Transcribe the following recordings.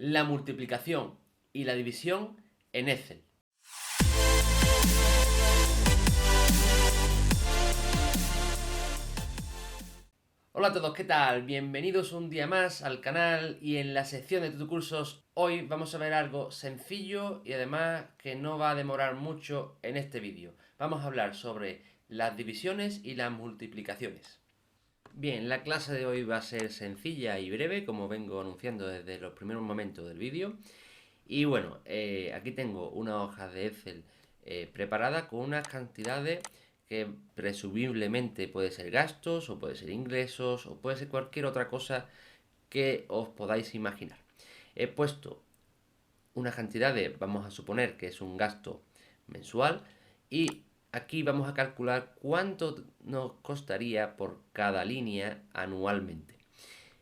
la multiplicación y la división en Excel. Hola a todos, ¿qué tal? Bienvenidos un día más al canal y en la sección de tutoriales hoy vamos a ver algo sencillo y además que no va a demorar mucho en este vídeo. Vamos a hablar sobre las divisiones y las multiplicaciones. Bien, la clase de hoy va a ser sencilla y breve, como vengo anunciando desde los primeros momentos del vídeo. Y bueno, aquí tengo una hoja de Excel preparada con unas cantidades que presumiblemente puede ser gastos, o puede ser ingresos, o puede ser cualquier otra cosa que os podáis imaginar. He puesto una cantidad de, vamos a suponer que es un gasto mensual, y aquí vamos a calcular cuánto nos costaría por cada línea anualmente.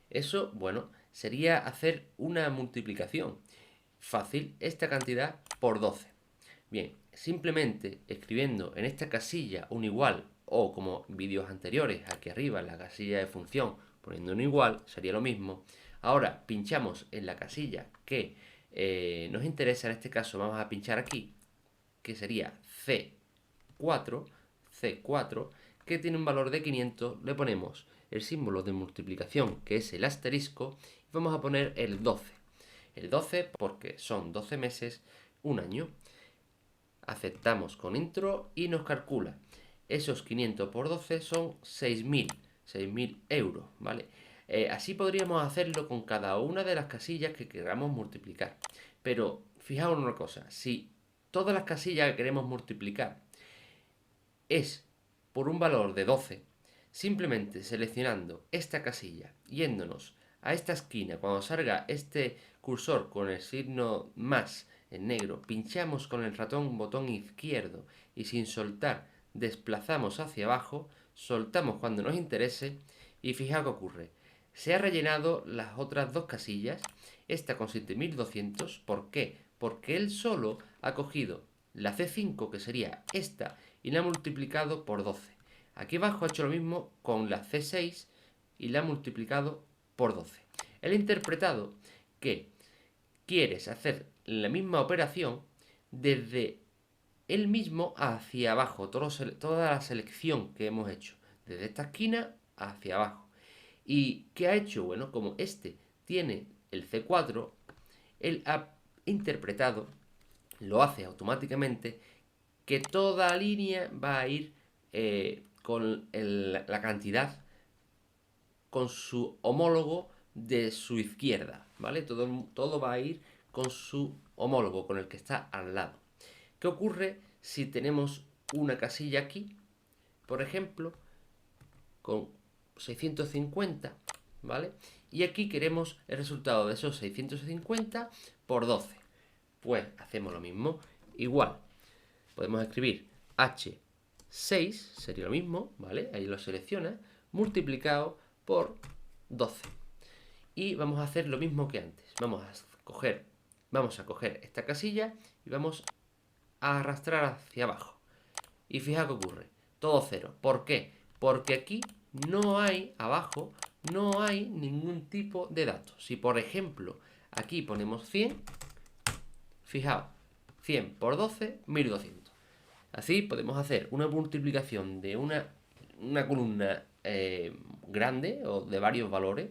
Eso, bueno, sería hacer una multiplicación. Fácil, esta cantidad por 12. Bien, simplemente escribiendo en esta casilla un igual, o como vídeos anteriores, aquí arriba en la casilla de función, poniendo un igual, sería lo mismo. Ahora pinchamos en la casilla que nos interesa, en este caso vamos a pinchar aquí, que sería C4, que tiene un valor de 500, le ponemos el símbolo de multiplicación, que es el asterisco, y vamos a poner el 12. El 12 porque son 12 meses, un año. Aceptamos con intro y nos calcula. Esos 500 por 12 son 6.000 euros, ¿vale? Así podríamos hacerlo con cada una de las casillas que queramos multiplicar. Pero fijaos en una cosa, si todas las casillas que queremos multiplicar es por un valor de 12, simplemente seleccionando esta casilla, yéndonos a esta esquina, cuando salga este cursor con el signo más en negro, pinchamos con el ratón botón izquierdo y sin soltar desplazamos hacia abajo, soltamos cuando nos interese y fijaos qué ocurre. Se ha rellenado las otras dos casillas, esta con 7.200, ¿por qué? Porque él solo ha cogido la C5, que sería esta, y la ha multiplicado por 12. Aquí abajo ha hecho lo mismo con la C6 y la ha multiplicado por 12. Él ha interpretado que quieres hacer la misma operación desde él mismo hacia abajo, toda la selección que hemos hecho, desde esta esquina hacia abajo. ¿Y qué ha hecho? Bueno, como este tiene el C4, él ha interpretado, lo hace automáticamente, que toda línea va a ir con la cantidad con su homólogo de su izquierda, ¿vale? Todo va a ir con su homólogo, con el que está al lado. ¿Qué ocurre si tenemos una casilla aquí, por ejemplo, con 650, ¿vale? Y aquí queremos el resultado de esos 650 por 12. Pues hacemos lo mismo, igual. Podemos escribir H6, sería lo mismo, ¿vale? Ahí lo selecciona, multiplicado por 12. Y vamos a hacer lo mismo que antes. Vamos a coger esta casilla y vamos a arrastrar hacia abajo. Y fijaos qué ocurre. Todo cero. ¿Por qué? Porque aquí no hay, abajo, no hay ningún tipo de datos. Si por ejemplo aquí ponemos 100, fijaos, 100 por 12, 1200. Así podemos hacer una multiplicación de una columna grande o de varios valores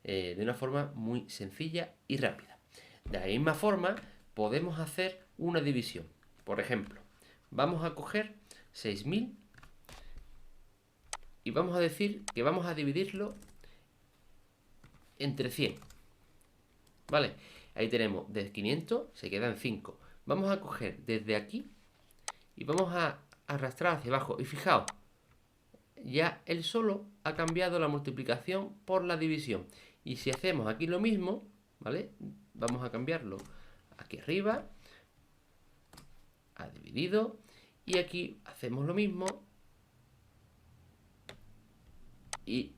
de una forma muy sencilla y rápida. De la misma forma podemos hacer una división. Por ejemplo, vamos a coger 6.000 y vamos a decir que vamos a dividirlo entre 100. ¿Vale? Ahí tenemos de 500, se quedan 5. Vamos a coger desde aquí y vamos a arrastrar hacia abajo. Y fijaos, ya él solo ha cambiado la multiplicación por la división. Y si hacemos aquí lo mismo, ¿vale? Vamos a cambiarlo aquí arriba, ha dividido, y aquí hacemos lo mismo y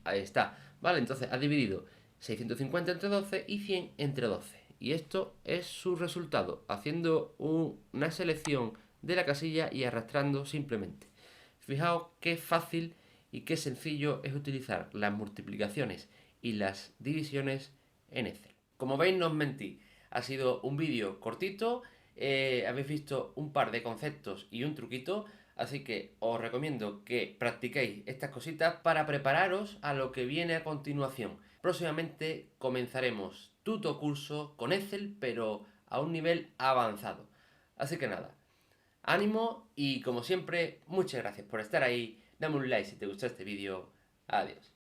ahí está, ¿vale? Entonces ha dividido 650 entre 12 y 100 entre 12. Y esto es su resultado, haciendo una selección de la casilla y arrastrando simplemente. Fijaos qué fácil y qué sencillo es utilizar las multiplicaciones y las divisiones en Excel. Como veis, no os mentí, ha sido un vídeo cortito, habéis visto un par de conceptos y un truquito, así que os recomiendo que practiquéis estas cositas para prepararos a lo que viene a continuación. Próximamente comenzaremos curso con Excel, pero a un nivel avanzado. Así que nada, ánimo y como siempre, muchas gracias por estar ahí. Dame un like si te gustó este vídeo. Adiós.